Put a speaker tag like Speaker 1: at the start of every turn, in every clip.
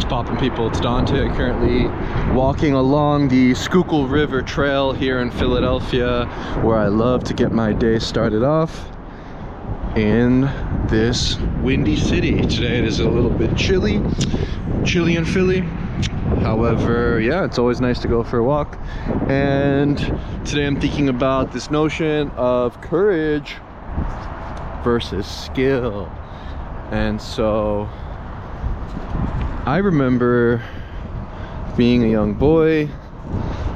Speaker 1: poppin' people, it's Dante. Currently walking along the Schuylkill River Trail here in Philadelphia, where I love to get my day started off in this windy city. Today it is a little bit chilly in Philly. However, yeah, it's always nice to go for a walk. And today I'm thinking about this notion of courage versus skill. And so I remember being a young boy,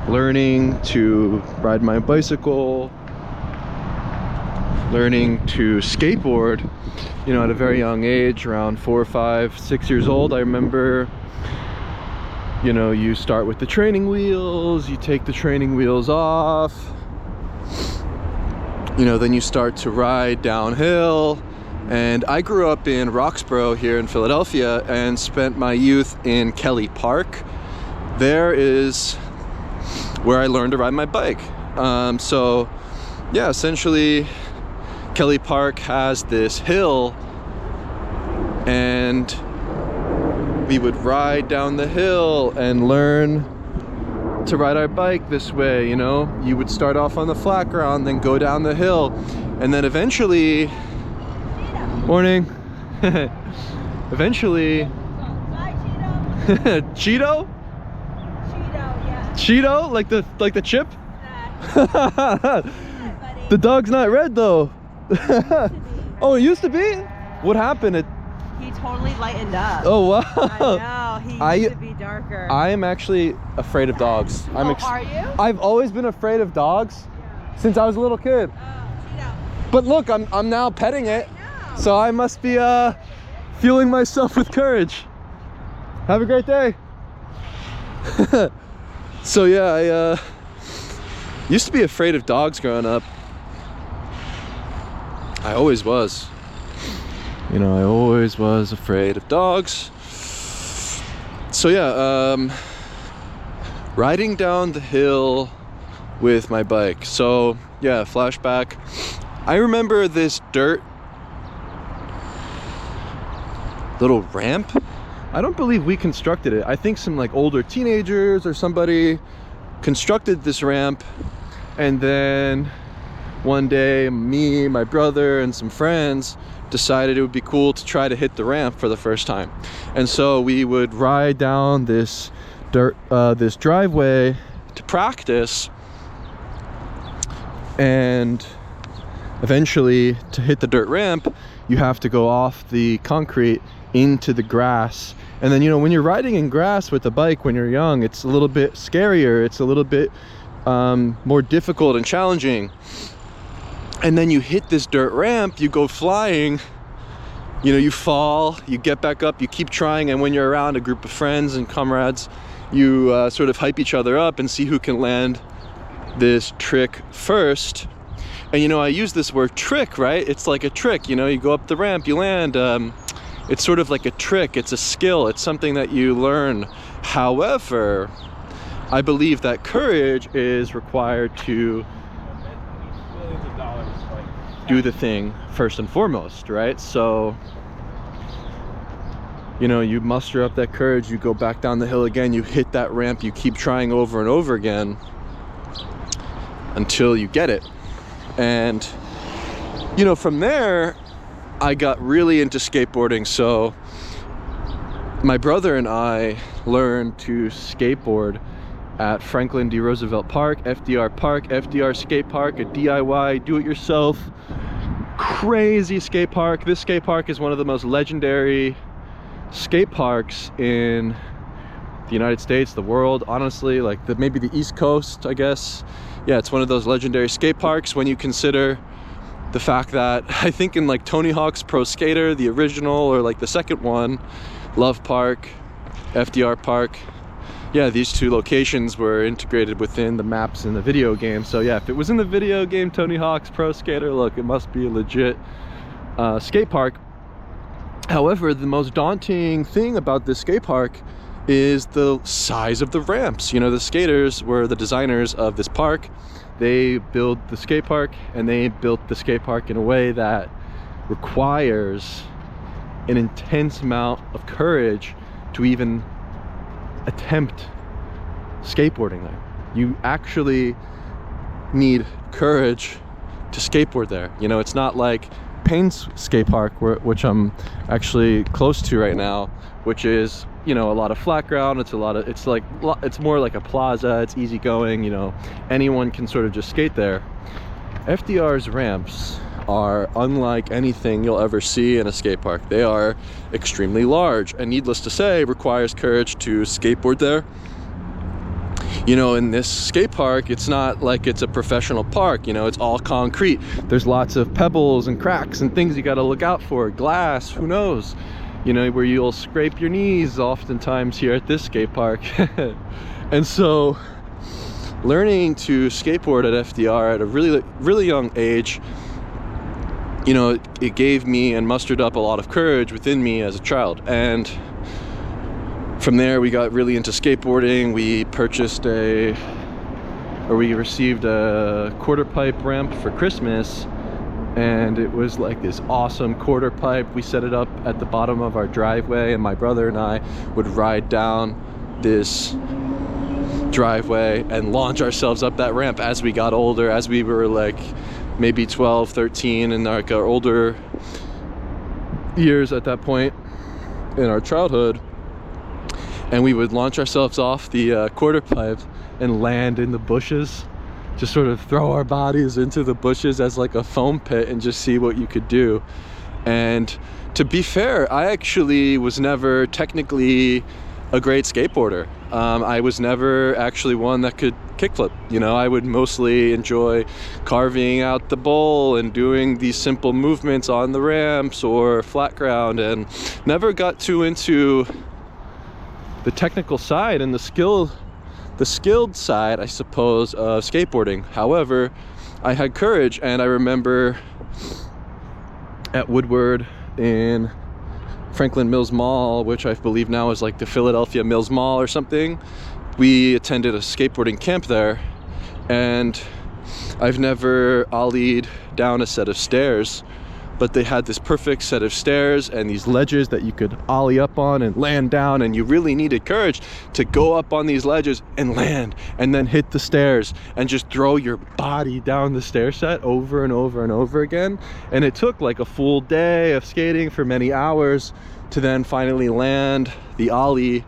Speaker 1: learning to ride my bicycle, learning to skateboard, you know, at a very young age, around 4, 5, 6 years old. I remember, you know, you start with the training wheels, you take the training wheels off, you know, then you start to ride downhill. And I grew up in Roxborough here in Philadelphia and spent my youth in Kelly Park. There is where I learned to ride my bike. So yeah, essentially Kelly Park has this hill, and we would ride down the hill and learn to ride our bike this way. You know, you would start off on the flat ground, then go down the hill, and then eventually, morning. Eventually, Cheeto? Cheeto, yeah. Cheeto, like the chip? The dog's not red though. Oh, it used to be? What happened?
Speaker 2: He totally lightened up.
Speaker 1: Oh wow.
Speaker 2: I know, he used to be darker.
Speaker 1: I am actually afraid of dogs.
Speaker 2: Are you?
Speaker 1: I've always been afraid of dogs since I was a little kid.
Speaker 2: Cheeto.
Speaker 1: But look, I'm now petting it. So I must be fueling myself with courage. Have a great day. So yeah, I used to be afraid of dogs growing up. I always was. You know, I always was afraid of dogs. So yeah, riding down the hill with my bike. So yeah, flashback. I remember this dirt little ramp. I don't believe we constructed it. I think some like older teenagers or somebody constructed this ramp, and then one day me, my brother, and some friends decided it would be cool to try to hit the ramp for the first time. And so we would ride down this dirt this driveway to practice, and eventually to hit the dirt ramp you have to go off the concrete into the grass. And then, you know, when you're riding in grass with a bike when you're young, it's a little bit scarier, it's a little bit more difficult and challenging. And then you hit this dirt ramp, you go flying, you know, you fall, you get back up, you keep trying, and when you're around a group of friends and comrades, you sort of hype each other up and see who can land this trick first. And you know, I use this word trick, right? It's like a trick, you know, you go up the ramp, you land. It's sort of like a trick, it's a skill, it's something that you learn. However, I believe that courage is required to do the thing first and foremost, right? So, you know, you muster up that courage, you go back down the hill again, you hit that ramp, you keep trying over and over again until you get it. And, you know, from there, I got really into skateboarding. So my brother and I learned to skateboard at Franklin D. Roosevelt Park, FDR Skate Park, a DIY, do-it-yourself, crazy skate park. This skate park is one of the most legendary skate parks in the United States, the world, honestly, like maybe the East Coast, I guess. Yeah, it's one of those legendary skate parks when you consider the fact that I think in like Tony Hawk's Pro Skater, the original, or like the second one, Love Park, FDR Park, yeah, these two locations were integrated within the maps in the video game. So yeah, if it was in the video game Tony Hawk's Pro Skater, look, it must be a legit skate park. However, the most daunting thing about this skate park is the size of the ramps. You know, the skaters were the designers of this park. They built the skate park, and they built the skate park in a way that requires an intense amount of courage to even attempt skateboarding there. You actually need courage to skateboard there. You know, it's not like Payne's skate park, which I'm actually close to right now, which is, you know, a lot of flat ground. It's more like a plaza. It's easy going, you know, anyone can sort of just skate there. FDR's ramps are unlike anything you'll ever see in a skate park. They are extremely large, and needless to say, requires courage to skateboard there. You know, in this skate park, it's not like it's a professional park, you know, it's all concrete. There's lots of pebbles and cracks and things you got to look out for. Glass, who knows, you know, where you'll scrape your knees oftentimes here at this skate park. And so learning to skateboard at FDR at a really young age, you know, it gave me and mustered up a lot of courage within me as a child. And from there, we got really into skateboarding. We received a quarter pipe ramp for Christmas, and it was like this awesome quarter pipe. We set it up at the bottom of our driveway, and my brother and I would ride down this driveway and launch ourselves up that ramp as we got older, as we were like maybe 12, 13, and like our older years at that point in our childhood. And we would launch ourselves off the quarter pipe and land in the bushes, just sort of throw our bodies into the bushes as like a foam pit and just see what you could do. And to be fair, I actually was never technically a great skateboarder. I was never actually one that could kickflip. You know, I would mostly enjoy carving out the bowl and doing these simple movements on the ramps or flat ground, and never got too into the technical side and the skilled side, I suppose, of skateboarding. However, I had courage, and I remember at Woodward in Franklin Mills Mall, which I believe now is like the Philadelphia Mills Mall or something, we attended a skateboarding camp there, and I've never ollied down a set of stairs, but they had this perfect set of stairs and these ledges that you could ollie up on and land down, and you really needed courage to go up on these ledges and land and then hit the stairs and just throw your body down the stair set over and over and over again. And it took like a full day of skating for many hours to then finally land the ollie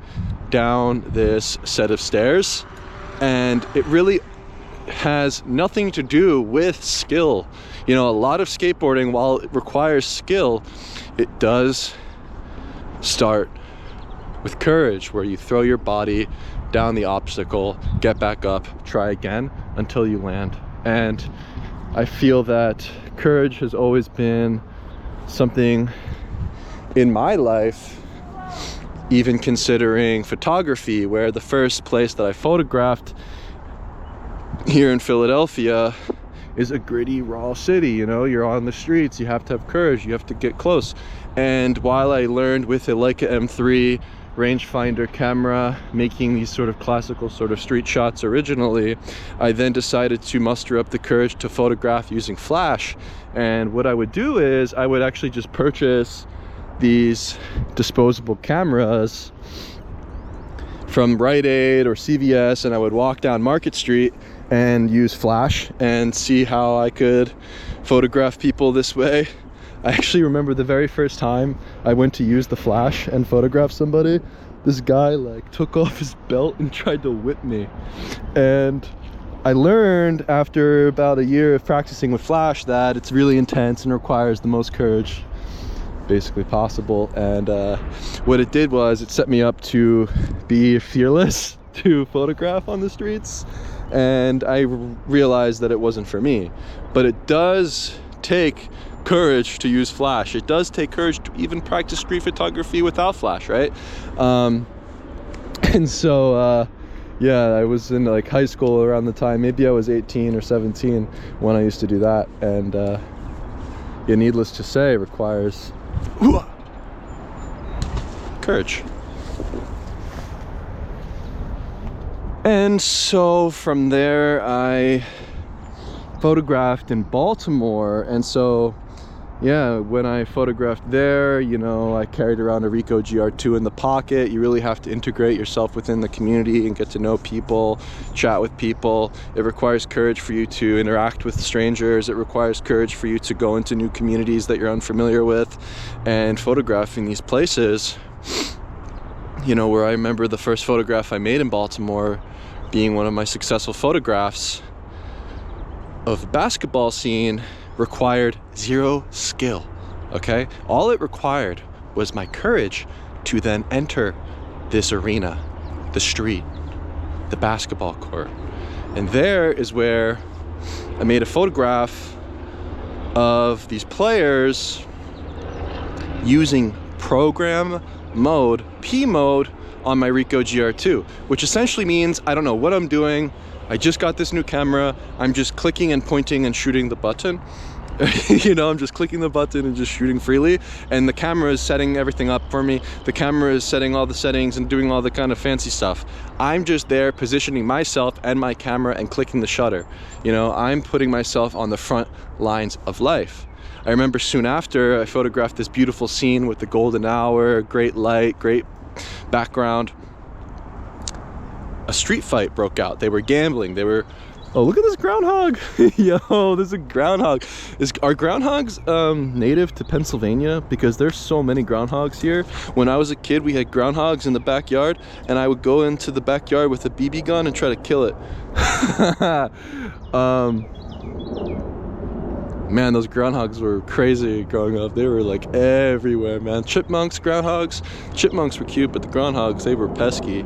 Speaker 1: down this set of stairs. And it really has nothing to do with skill. You know, a lot of skateboarding, while it requires skill, it does start with courage, where you throw your body down the obstacle, get back up, try again until you land. And I feel that courage has always been something in my life, even considering photography, where the first place that I photographed here in Philadelphia is a gritty, raw city. You know, you're on the streets, you have to have courage, you have to get close. And while I learned with a Leica M3 rangefinder camera making these sort of classical sort of street shots originally, I then decided to muster up the courage to photograph using flash. And what I would do is I would actually just purchase these disposable cameras from Rite Aid or CVS, and I would walk down Market Street and use flash and see how I could photograph people this way. I actually remember the very first time I went to use the flash and photograph somebody, this guy like took off his belt and tried to whip me. And I learned after about a year of practicing with flash that it's really intense and requires the most courage basically possible. And what it did was it set me up to be fearless to photograph on the streets, and I realized that it wasn't for me. But it does take courage to use flash. It does take courage to even practice street photography without flash, right? And so yeah, I was in like high school around the time, maybe I was 18 or 17 when I used to do that. And yeah, needless to say, it requires courage. And so from there I photographed in Baltimore, and so yeah, when I photographed there, you know, I carried around a Ricoh GR2 in the pocket. You really have to integrate yourself within the community and get to know people, chat with people. It requires courage for you to interact with strangers. It requires courage for you to go into new communities that you're unfamiliar with. And photographing these places, you know, where I remember the first photograph I made in Baltimore being one of my successful photographs of the basketball scene, required zero skill, okay? All it required was my courage to then enter this arena, the street, the basketball court. And there is where I made a photograph of these players using program mode, P mode, on my Ricoh GR2, which essentially means I don't know what I'm doing. I just got this new camera. I'm just clicking and pointing and shooting the button. You know, I'm just clicking the button and just shooting freely. And the camera is setting everything up for me. The camera is setting all the settings and doing all the kind of fancy stuff. I'm just there positioning myself and my camera and clicking the shutter. You know, I'm putting myself on the front lines of life. I remember soon after I photographed this beautiful scene with the golden hour, great light, great background. A street fight broke out. They were gambling. They were, oh, look at this groundhog. Yo, there's a groundhog. Are groundhogs native to Pennsylvania? Because there's so many groundhogs here. When I was a kid, we had groundhogs in the backyard, and I would go into the backyard with a BB gun and try to kill it. Man, those groundhogs were crazy growing up. They were like everywhere, man. Chipmunks, groundhogs. Chipmunks were cute, but the groundhogs, they were pesky.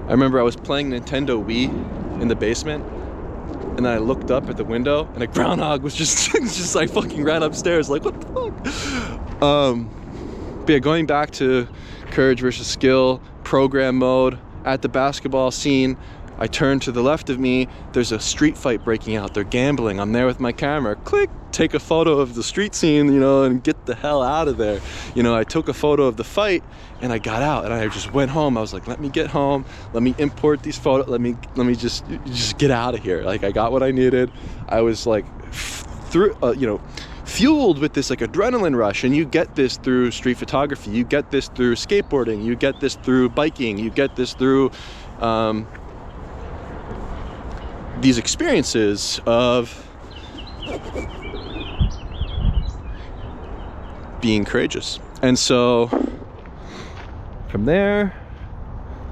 Speaker 1: I remember I was playing Nintendo Wii in the basement, and then I looked up at the window, and a groundhog was just like fucking ran upstairs, like, what the fuck? But yeah, going back to courage versus skill, program mode, at the basketball scene, I turn to the left of me, there's a street fight breaking out. They're gambling. I'm there with my camera. Click, take a photo of the street scene, you know, and get the hell out of there. You know, I took a photo of the fight and I got out and I just went home. I was like, let me get home. Let me import these photos. Let me just get out of here. Like, I got what I needed. I was like fueled with this like adrenaline rush, and you get this through street photography. You get this through skateboarding. You get this through biking. You get this through these experiences of being courageous. And so from there,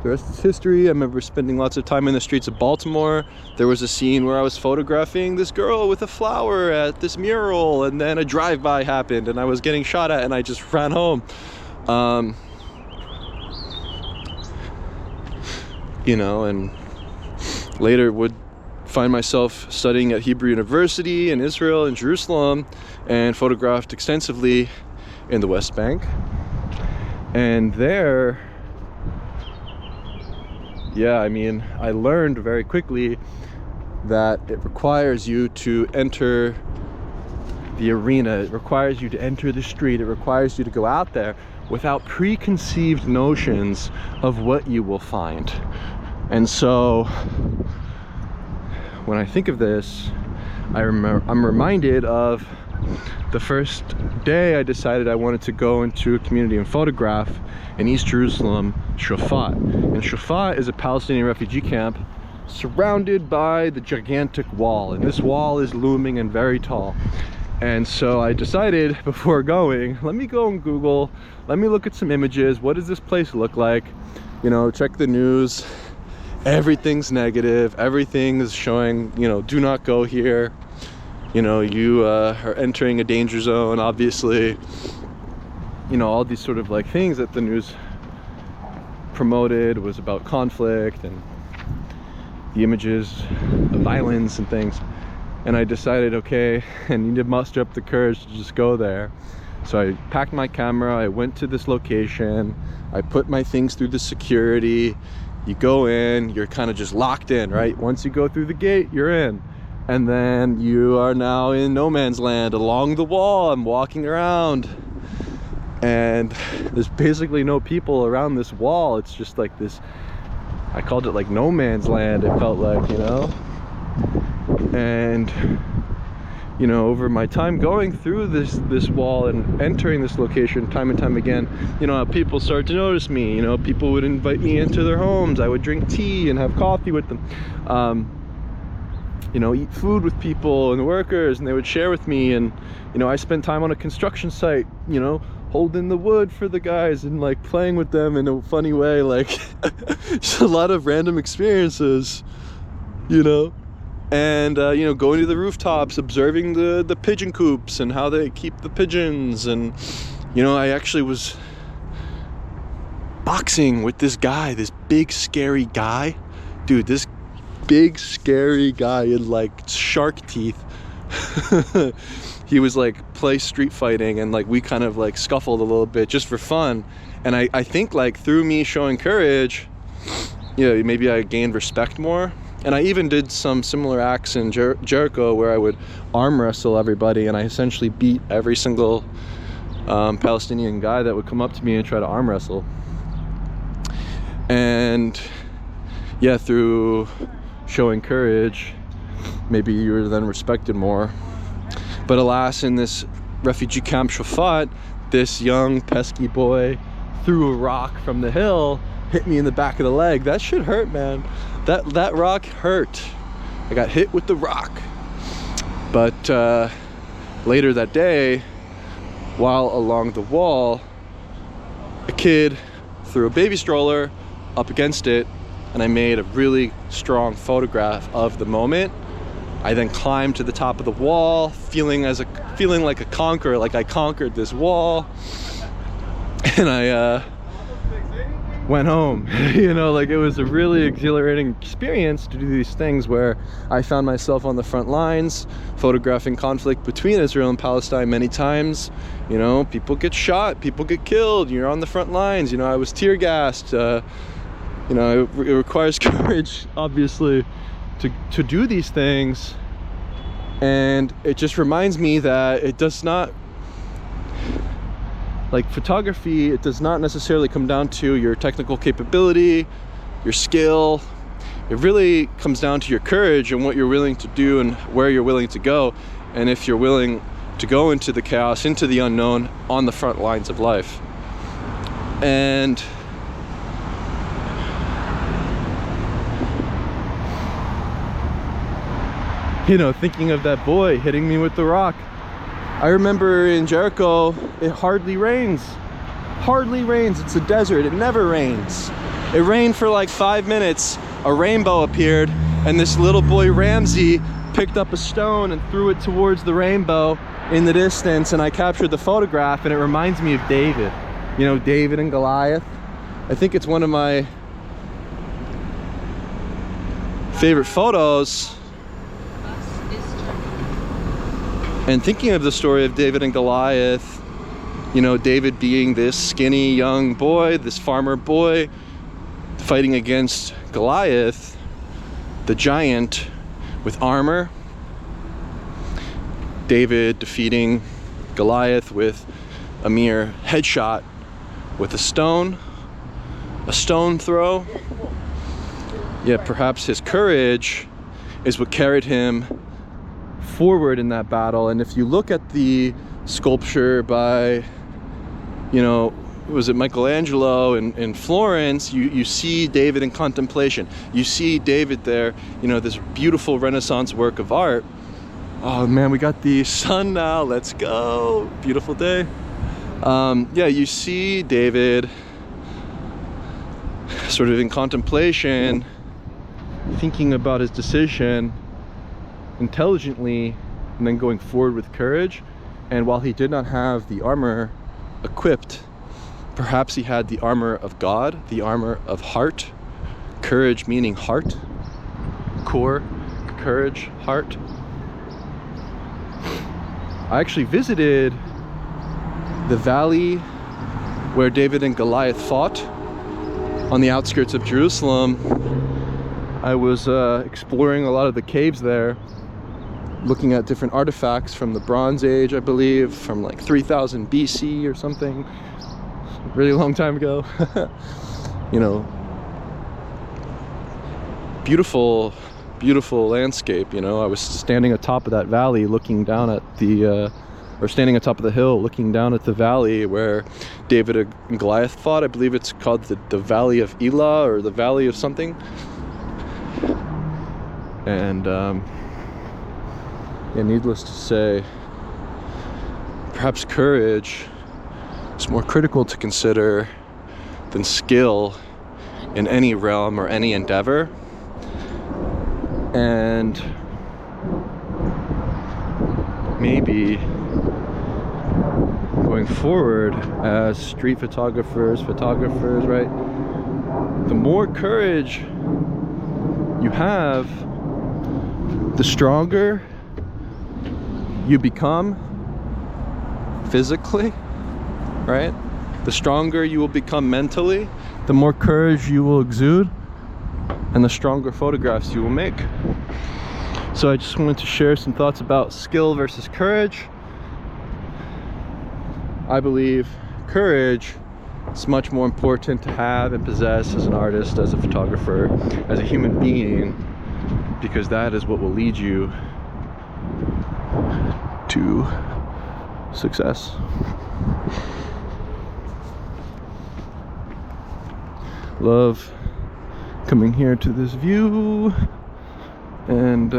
Speaker 1: the rest is history. I remember spending lots of time in the streets of Baltimore. There was a scene where I was photographing this girl with a flower at this mural, and then a drive-by happened and I was getting shot at and I just ran home. You know, and later would find myself studying at Hebrew University in Israel and Jerusalem, and photographed extensively in the West Bank. And there, yeah, I mean, I learned very quickly that it requires you to enter the arena. It requires you to enter the street. It requires you to go out there without preconceived notions of what you will find. And so when I think of this, I'm reminded of the first day I decided I wanted to go into a community and photograph in East Jerusalem, Shafat. And Shafat is a Palestinian refugee camp surrounded by the gigantic wall. And this wall is looming and very tall. And so I decided before going, let me go on Google, let me look at some images. What does this place look like? You know, check the news. Everything's negative. Everything is showing, you know, do not go here. You know, you are entering a danger zone, obviously. You know, all these sort of like things that the news promoted was about conflict and the images of violence and things. And I decided, okay, I need to muster up the courage to just go there. So I packed my camera, I went to this location, I put my things through the security. You go in, you're kind of just locked in, right? Once you go through the gate, you're in. And then you are now in no man's land along the wall. I'm walking around and there's basically no people around this wall. It's just like this, I called it like no man's land, it felt like, you know? And you know, over my time going through this wall and entering this location time and time again, you know, people started to notice me. You know, people would invite me into their homes. I would drink tea and have coffee with them. You know, eat food with people and the workers, and they would share with me. And you know, I spent time on a construction site, you know, holding the wood for the guys and like playing with them in a funny way. Like just a lot of random experiences, you know. And you know, going to the rooftops, observing the pigeon coops and how they keep the pigeons. And you know, I actually was boxing with this guy, this big scary guy, dude. This big scary guy in like shark teeth. He was like play street fighting, and like we kind of like scuffled a little bit just for fun. And I think like through me showing courage, you know, maybe I gained respect more. And I even did some similar acts in Jericho where I would arm wrestle everybody, and I essentially beat every single Palestinian guy that would come up to me and try to arm wrestle. And yeah, through showing courage, maybe you were then respected more. But alas, in this refugee camp Shafat, this young pesky boy threw a rock from the hill, hit me in the back of the leg. That shit hurt, man. That rock hurt. I got hit with the rock. But later that day, while along the wall, a kid threw a baby stroller up against it, and I made a really strong photograph of the moment. I then climbed to the top of the wall, feeling like a conqueror, like I conquered this wall. And I went home. You know, like it was a really exhilarating experience to do these things where I found myself on the front lines, photographing conflict between Israel and Palestine many times. You know, people get shot, people get killed, you're on the front lines. You know, I was tear gassed. You know, it requires courage, obviously, to do these things. And it just reminds me that it does not, like photography, it does not necessarily come down to your technical capability, your skill. It really comes down to your courage and what you're willing to do and where you're willing to go. And if you're willing to go into the chaos, into the unknown, on the front lines of life. And you know, thinking of that boy hitting me with the rock, I remember in Jericho, it hardly rains. Hardly rains. It's a desert. It never rains. It rained for like 5 minutes. A rainbow appeared, and this little boy Ramsey picked up a stone and threw it towards the rainbow in the distance, and I captured the photograph, and it reminds me of David. You know, David and Goliath. I think it's one of my favorite photos. And thinking of the story of David and Goliath, you know, David being this skinny young boy, this farmer boy, fighting against Goliath, the giant with armor. David defeating Goliath with a mere headshot with a stone throw. Yeah, perhaps his courage is what carried him forward in that battle. And if you look at the sculpture by, you know, was it Michelangelo in Florence, you see David in contemplation. You see David there, you know, this beautiful Renaissance work of art. Oh man, we got the sun now, let's go. Beautiful day. Yeah, you see David sort of in contemplation, thinking about his decision intelligently, and then going forward with courage. And while he did not have the armor equipped, perhaps he had the armor of God, the armor of heart. Courage meaning heart, core, courage, heart. I actually visited the valley where David and Goliath fought on the outskirts of Jerusalem. I was exploring a lot of the caves there, looking at different artifacts from the Bronze Age, I believe, from like 3000 BC or something, really long time ago. You know, beautiful beautiful landscape. You know, I was standing atop of that valley looking down at the or standing atop of the hill looking down at the valley where David and Goliath fought. I believe it's called the Valley of Elah, or the Valley of something. And yeah, needless to say, perhaps courage is more critical to consider than skill in any realm or any endeavor. And maybe going forward as street photographers, right? The more courage you have, the stronger you become physically, right? The stronger you will become mentally, the more courage you will exude, and the stronger photographs you will make. So I just wanted to share some thoughts about skill versus courage. I believe courage is much more important to have and possess as an artist, as a photographer, as a human being, because that is what will lead you to success. Love coming here to this view, and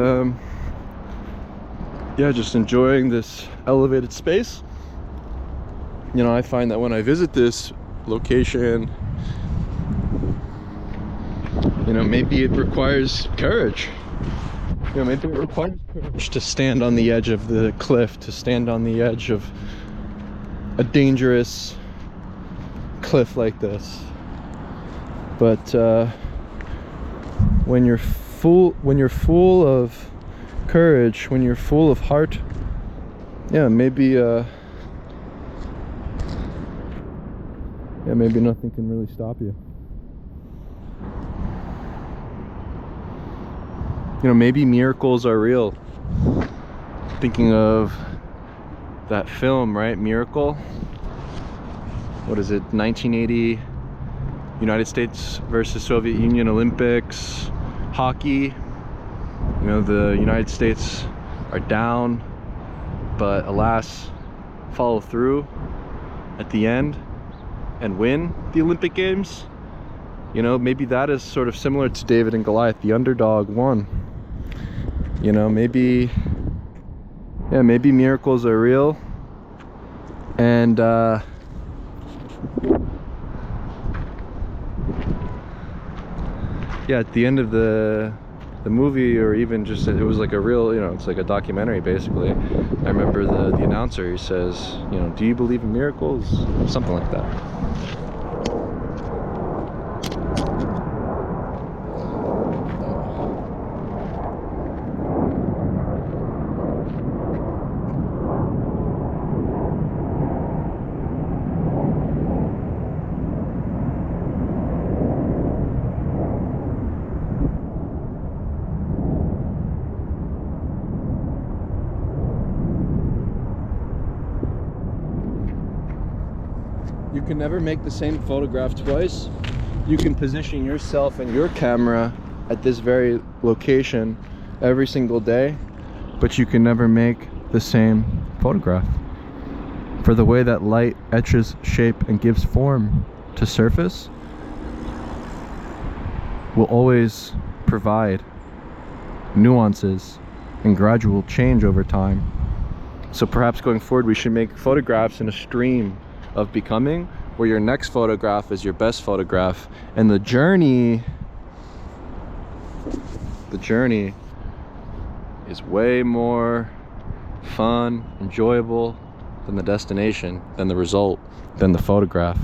Speaker 1: yeah, just enjoying this elevated space. You know, I find that when I visit this location, you know, maybe it requires courage. You know, maybe it requires courage to stand on the edge of the cliff, to stand on the edge of a dangerous cliff like this. But when you're full of courage, when you're full of heart, yeah, maybe maybe nothing can really stop you. You know, maybe miracles are real. Thinking of that film, right? Miracle. What is it? 1980 United States versus Soviet Union Olympics hockey. You know, the United States are down, but alas, follow through at the end and win the Olympic Games. You know, maybe that is sort of similar to David and Goliath. The underdog won. You know, maybe, yeah, maybe miracles are real. And yeah, at the end of the movie, or even just, it was like a real, you know, it's like a documentary basically. I remember the announcer, he says, you know, do you believe in miracles? Something like that. You can never make the same photograph twice. You can position yourself and your camera at this very location every single day, but you can never make the same photograph. For the way that light etches shape and gives form to surface will always provide nuances and gradual change over time. So perhaps going forward, we should make photographs in a stream of becoming, where your next photograph is your best photograph, and the journey is way more fun, enjoyable than the destination, than the result, than the photograph.